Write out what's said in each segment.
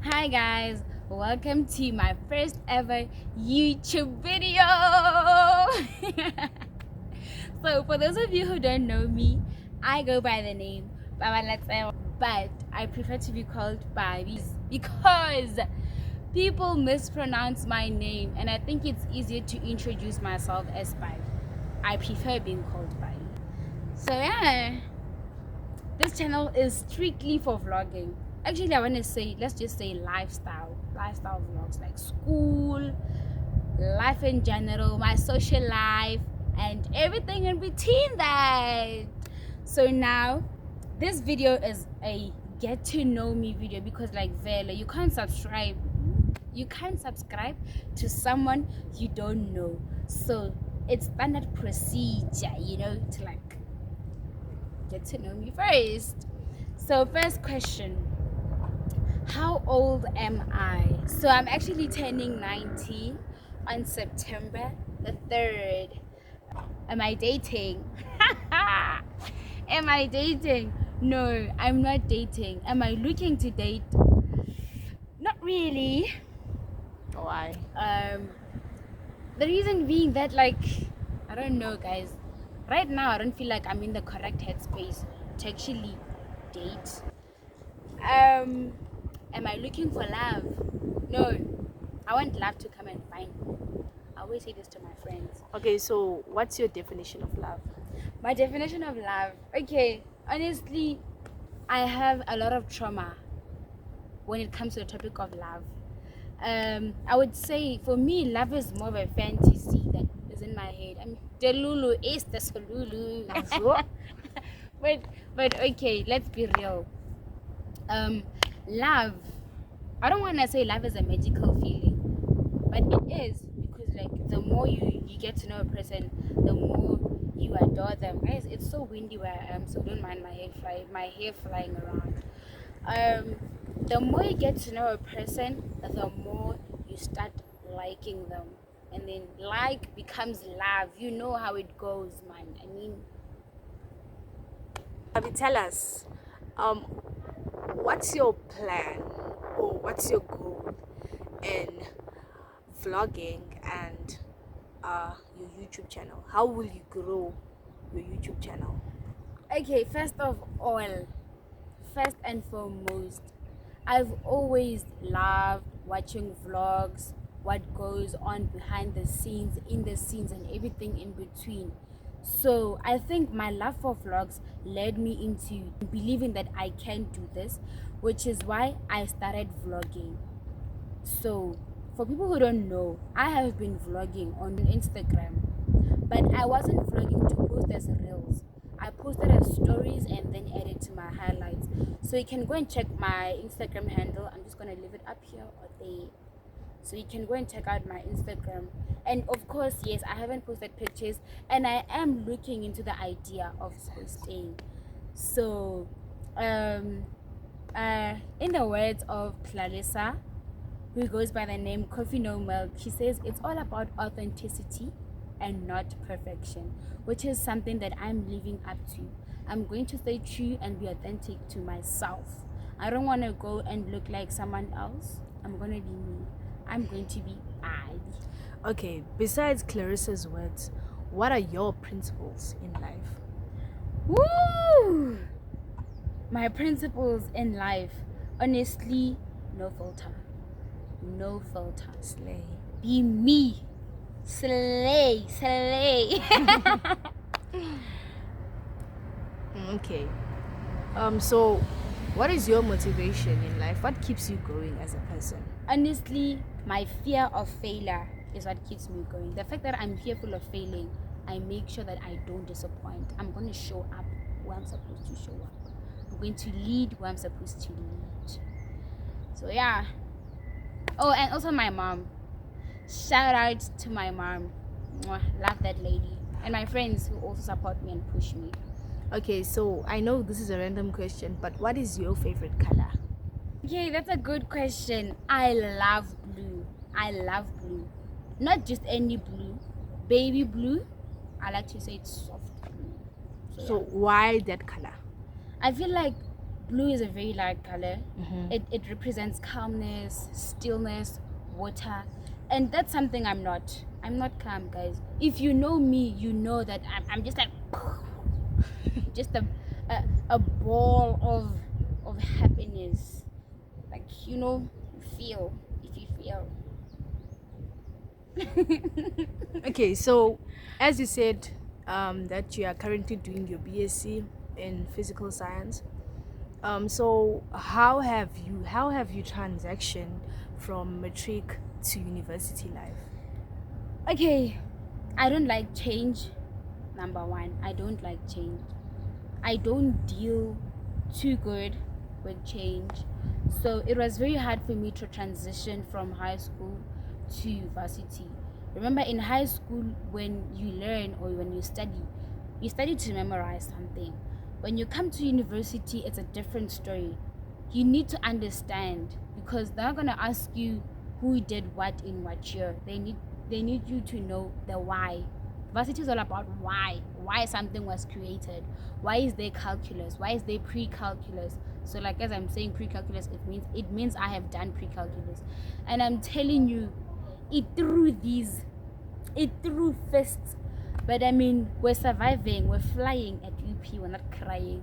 Hi guys, welcome to my first ever YouTube video. So for those of you who don't know me, I go by the name Paba.letsego, but I prefer to be called Babi because people mispronounce my name and I think it's easier to introduce myself as Babi. I prefer being called Babi. So yeah, this channel is strictly for vlogging. Actually, I want to say, let's just say lifestyle vlogs, like school, life in general, my social life, and everything in between that. So now, this video is a get to know me video because, like, Vela, you can't subscribe to someone you don't know. So it's standard procedure, to like get to know me first. So first question, how old am I? So I'm actually turning 19 on September the 3rd. Am I dating? Am I dating? No, I'm not dating. Am I looking to date? Not really. Why? The reason being that, like, I don't know, guys. Right now, I don't feel like I'm in the correct headspace to actually date. Am I looking for love? No, I want love to come and find me. I always say this to my friends. Okay, so what's your definition of love? My definition of love, okay, honestly, I have a lot of trauma when it comes to the topic of love. I would say for me, love is more of a fantasy that is in my head. Delulu is the Solulu. but okay, let's be real. Love, I don't want to say love is a magical feeling, but it is, because like the more you get to know a person, the more you adore them. Guys, it's so windy where I am, so don't mind my hair flying around. The more you get to know a person, the more you start liking them, and then like becomes love. You know how it goes, man. I mean, Tell us, what's your plan or what's your goal in vlogging and your YouTube channel? How will you grow your YouTube channel? okay, first and foremost, I've always loved watching vlogs, what goes on behind the scenes, in the scenes, and everything in between. So I think my love for vlogs led me into believing that I can do this, which is why I started vlogging. So for people who don't know, I have been vlogging on Instagram, but I wasn't vlogging to post as reels. I posted as stories and then added to my highlights. So you can go and check my Instagram handle. I'm just gonna leave it up here or there. So you can go and check out my Instagram. And of course, yes, I haven't posted pictures and I am looking into the idea of posting. So in the words of Clarissa, who goes by the name Coffee No Milk, she says it's all about authenticity and not perfection, which is something that I'm living up to. I'm going to stay true and be authentic to myself. I don't want to go and look like someone else. I'm going to be me. I'm going to be I. Okay, besides Clarissa's words, what are your principles in life? Woo! My principles in life, honestly, no filter. No filter. Slay. Be me. Slay. Okay. So what is your motivation in life? What keeps you going as a person? Honestly, my fear of failure is what keeps me going. The fact that I'm fearful of failing, I make sure that I don't disappoint. I'm going to show up where I'm supposed to show up. I'm going to lead where I'm supposed to lead. So yeah. Oh, and also my mom. Shout out to my mom. Mwah, love that lady. And my friends who also support me and push me. Okay, so I know this is a random question, but what is your favorite color? Okay, that's a good question. I love blue. Not just any blue. Baby blue. I like to say it's soft blue. So why that color? I feel like blue is a very light color. It represents calmness, stillness, water, and that's something I'm not. I'm not calm, guys. If you know me, you know that I'm just like just a ball of happiness. Like, you know, feel if you feel. Okay, so as you said, that you are currently doing your BSc in physical science. So how have you transitioned from matric to university life? Okay, I don't like change. Number one, I don't like change. I don't deal too good with change. So it was very hard for me to transition from high school to university. Remember, in high school, when you learn or when you study to memorize something. When you come to university, it's a different story. You need to understand, because they're not gonna ask you who did what in what year. They need you to know the why. University is all about why something was created. Why is there calculus? Why is there pre-calculus? So like, as I'm saying pre-calculus, it means I have done pre-calculus, and I'm telling you, it threw fists. But I mean, we're surviving, we're flying at UP, we're not crying.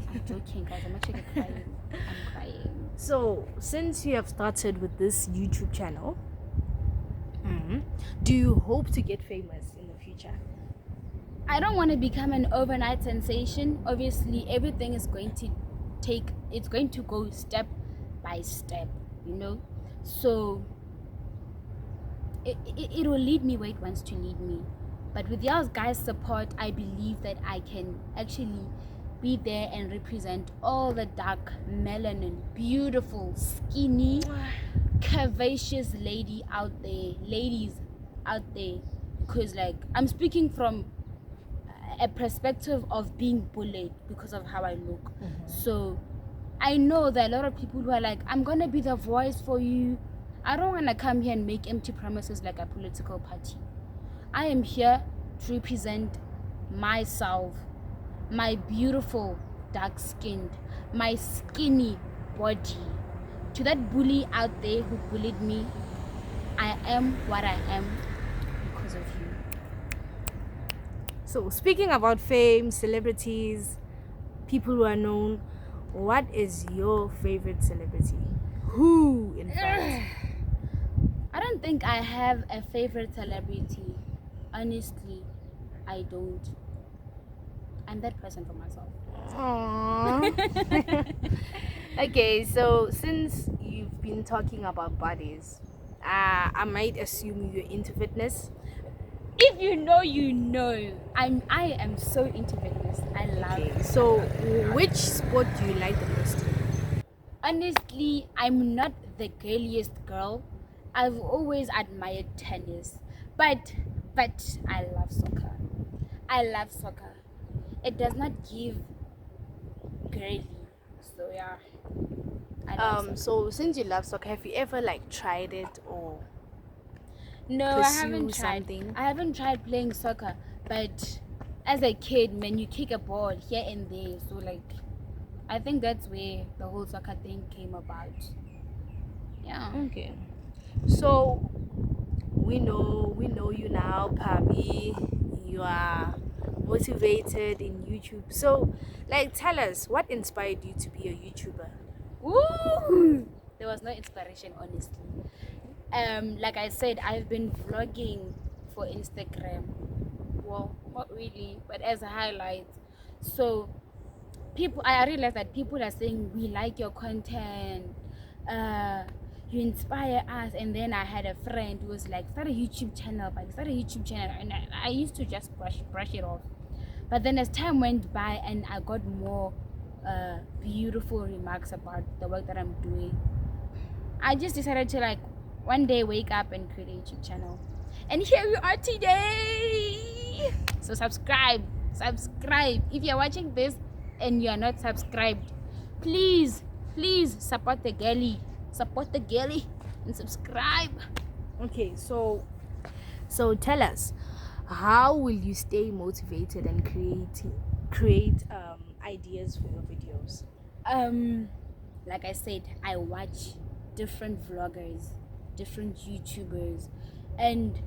I'm joking, guys, I'm actually crying. I'm crying. So since you have started with this YouTube channel, do you hope to get famous in the future? I don't want to become an overnight sensation. Obviously, everything is going to go step by step, you know? So it will lead me where it wants to lead me. But with y'all guys' support, I believe that I can actually be there and represent all the dark, melanin, beautiful, skinny, curvaceous ladies out there. Because, like, I'm speaking from a perspective of being bullied because of how I look. So I know that a lot of people who are like, I'm gonna be the voice for you. I don't want to come here and make empty promises like a political party. I am here to represent myself, my beautiful dark skinned, my skinny body. To that bully out there who bullied me, I am what I am because of you. So speaking about fame, celebrities, people who are known, what is your favorite celebrity? Who, in fact? I don't think I have a favorite celebrity. Honestly, I don't. I'm that person for myself. Aww. Okay, so since you've been talking about bodies, I might assume you're into fitness. If you know, you know. I am so into fitness. I love Okay, it. so which sport do you like the most? Honestly, I'm not the girliest girl. I've always admired tennis, but I love soccer. I love soccer. It does not give girly, so yeah. I love soccer. So since you love soccer, have you ever like tried it or No, I haven't pursue tried. something? I haven't tried playing soccer, but as a kid, when you kick a ball here and there, so like, I think that's where the whole soccer thing came about. Yeah. Okay. So we know you now, Pabi. You are motivated in YouTube. So like tell us what inspired you to be a YouTuber? Woo! There was no inspiration, honestly. Like I said, I've been vlogging for Instagram. Well, not really, but as a highlight. So I realized that people are saying we like your content. You inspire us. And then I had a friend who was like, start a YouTube channel, and I used to just brush it off. But then as time went by and I got more beautiful remarks about the work that I'm doing, I just decided to, like, one day wake up and create a YouTube channel. And here we are today. So subscribe. If you're watching this and you're not subscribed, please support the girly and subscribe. Okay, so tell us, how will you stay motivated and create ideas for your videos? Like I said, I watch different vloggers, different YouTubers, and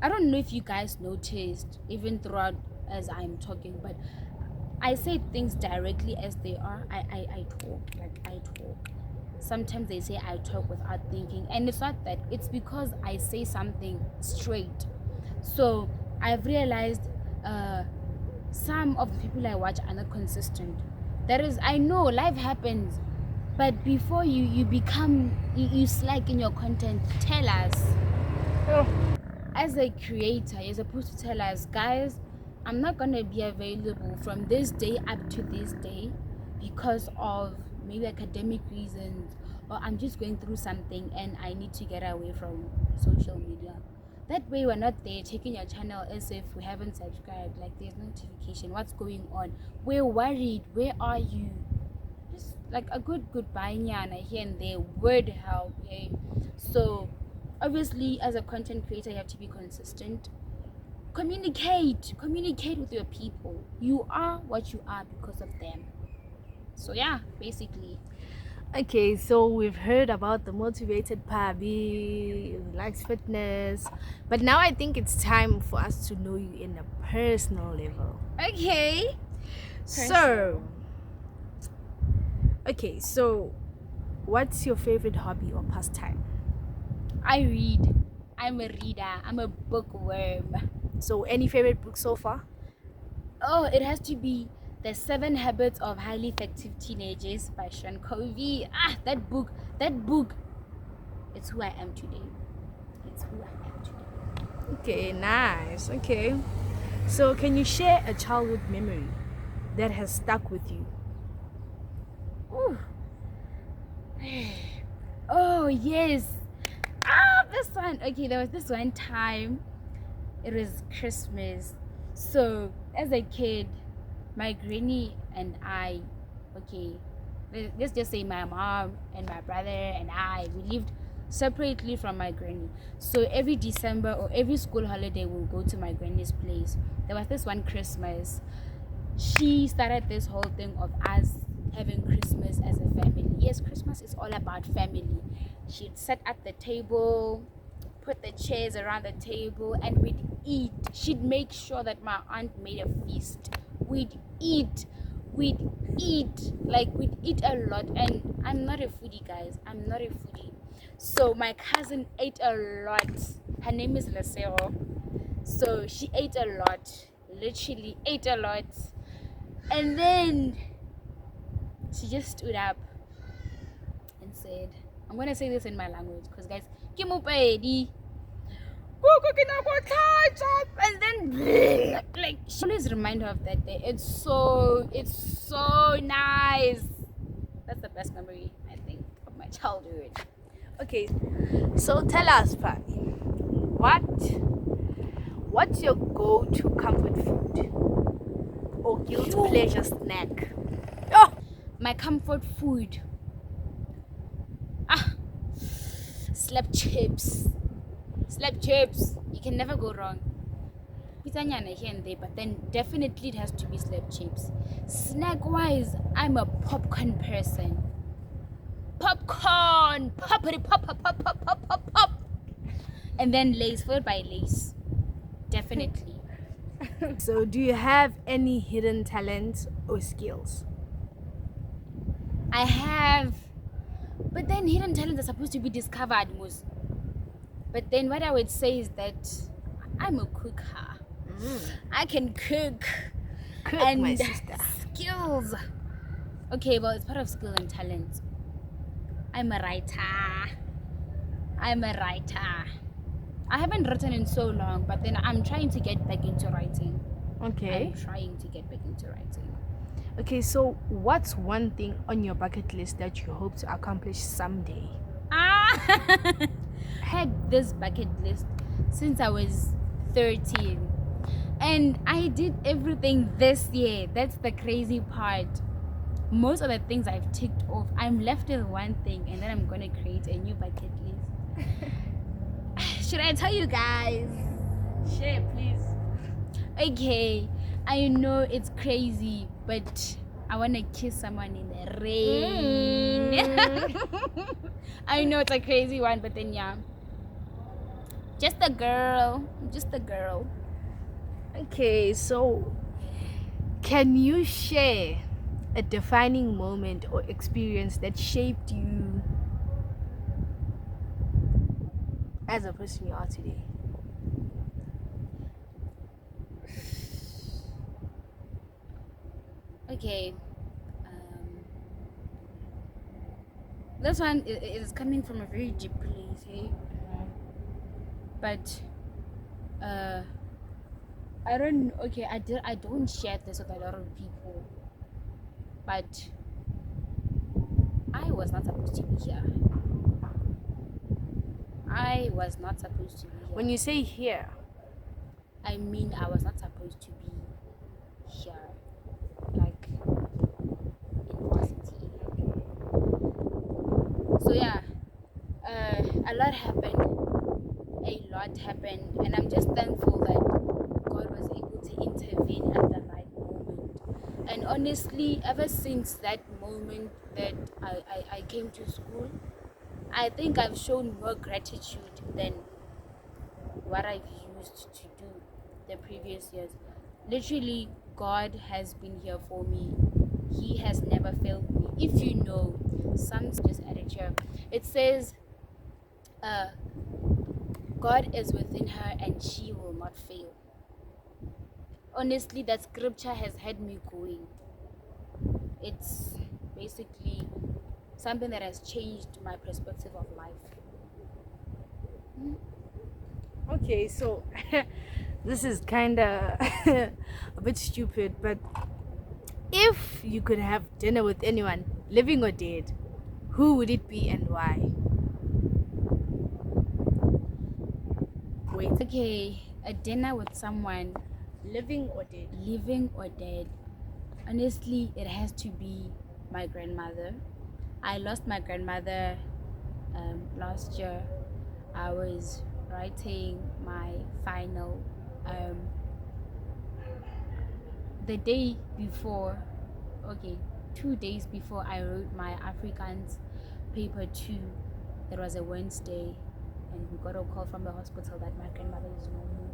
I don't know if you guys noticed even throughout as I'm talking, but I say things directly as they are. I talk like I talk. Sometimes they say I talk without thinking, and it's not that. It's because I say something straight. So I've realized some of the people I watch are not consistent. That is, I know life happens, but before you slack in your content, tell us. As a creator, you're supposed to tell us, guys, I'm not gonna be available from this day up to this day because of maybe academic reasons, or I'm just going through something and I need to get away from social media. That way we're not there checking your channel as if we haven't subscribed, like there's notification, what's going on, we're worried, where are you? Just like a good goodbye nyana here and there would help. Okay, so obviously as a content creator you have to be consistent. Communicate with your people. You are what you are because of them. So yeah, basically. Okay, so we've heard about the motivated Pabi, who likes fitness, but now I think it's time for us to know you in a personal level. Okay. So, okay, so what's your favorite hobby or pastime? I read. I'm a reader. I'm a bookworm. So, any favorite book so far? Oh, it has to be The 7 Habits of Highly Effective Teenagers by Sean Covey. That book, it's who I am today. It's who I am today. Okay, nice. Okay. So, can you share a childhood memory that has stuck with you? Ooh. Oh, yes. This one. Okay, there was this one time. It was Christmas. So, as a kid, my granny and I, okay, let's just say my mom and my brother and I, we lived separately from my granny. So every December or every school holiday, we'll go to my granny's place. There was this one Christmas. She started this whole thing of us having Christmas as a family. Yes, Christmas is all about family. She'd sit at the table, put the chairs around the table, and we'd eat. She'd make sure that my aunt made a feast. We'd eat, like we'd eat a lot. And I'm not a foodie, guys. I'm not a foodie. So my cousin ate a lot. Her name is Letsego. So she ate a lot, literally ate a lot. And then she just stood up and said, I'm gonna say this in my language because guys, Kimupedi. And then like she always remind her of that day. It's so nice. That's the best memory I think of my childhood. Okay, so tell us, Pabi, what's your go-to comfort food or guilty pleasure snack? Oh, my comfort food. Slap chips. You can never go wrong. Pizza nyana here and there, but then definitely it has to be slap chips. Snack wise, I'm a popcorn person. Popcorn, poppity pop pop pop pop pop pop pop. And then Lay's, followed by Lay's. Definitely. So, do you have any hidden talents or skills? I have, but then hidden talents are supposed to be discovered, most. But then what I would say is that I'm a cooker. I can cook. Cook, my sister. Skills. Okay, well, it's part of skill and talent. I'm a writer. I haven't written in so long, but then I'm trying to get back into writing. Okay. Okay, so what's one thing on your bucket list that you hope to accomplish someday? I had this bucket list since I was 13. And I did everything this year. That's the crazy part. Most of the things I've ticked off, I'm left with one thing, and then I'm going to create a new bucket list. Should I tell you guys? Share, please. Okay, I know it's crazy, but I want to kiss someone in the rain. I know it's a crazy one, but then yeah. Just a girl. Just a girl. Okay, so can you share a defining moment or experience that shaped you as a person you are today? Okay. This one is coming from a very deep place, hey? But I don't. Okay, I don't share this with a lot of people, but I was not supposed to be here. I was not supposed to be here. When you say here, I mean, I was not supposed to be here, like in varsity. So yeah, a lot happened. A lot happened, and I'm just thankful that God was able to intervene at the right moment. And honestly, ever since that moment that I came to school, I think I've shown more gratitude than what I've used to do the previous years. Literally, God has been here for me. He has never failed me. If you know, some just added here. It says, God is within her and she will not fail. Honestly, that scripture has had me going. It's basically something that has changed my perspective of life. okay, so this is kind of a bit stupid, but if you could have dinner with anyone, living or dead, who would it be and why? Wait, Okay, a dinner with someone, living or dead? living or dead. Honestly, it has to be my grandmother. I lost my grandmother last year. I was writing my final the day before, okay, 2 days before I wrote my Afrikaans paper 2. That was a Wednesday, and we got a call from the hospital that my grandmother is no more.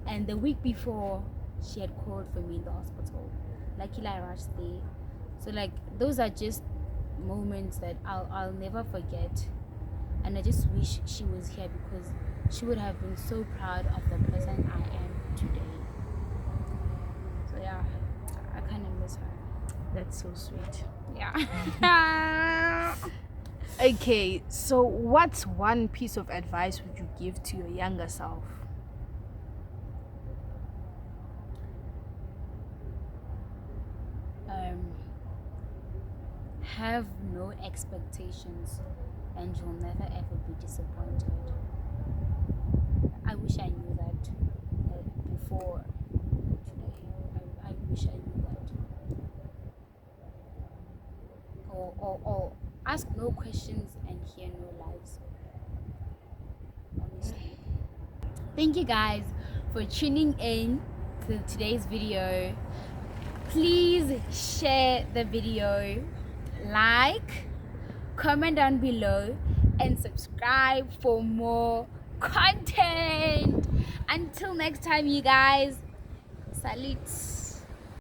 And the week before, she had called for me in the hospital. Luckily, I rushed there. So like those are just moments that I'll never forget, and I just wish she was here because she would have been so proud of the person I am today. So yeah, I kind of miss her. That's so sweet. Yeah. Okay, so what's one piece of advice would you give to your younger self? Have no expectations and you'll never ever be disappointed. I wish I knew that before today. I wish I knew that. Or ask no questions and hear no lies. Honestly. Thank you guys for tuning in to today's video. Please share the video, like, comment down below, and subscribe for more content. Until next time, you guys, salute.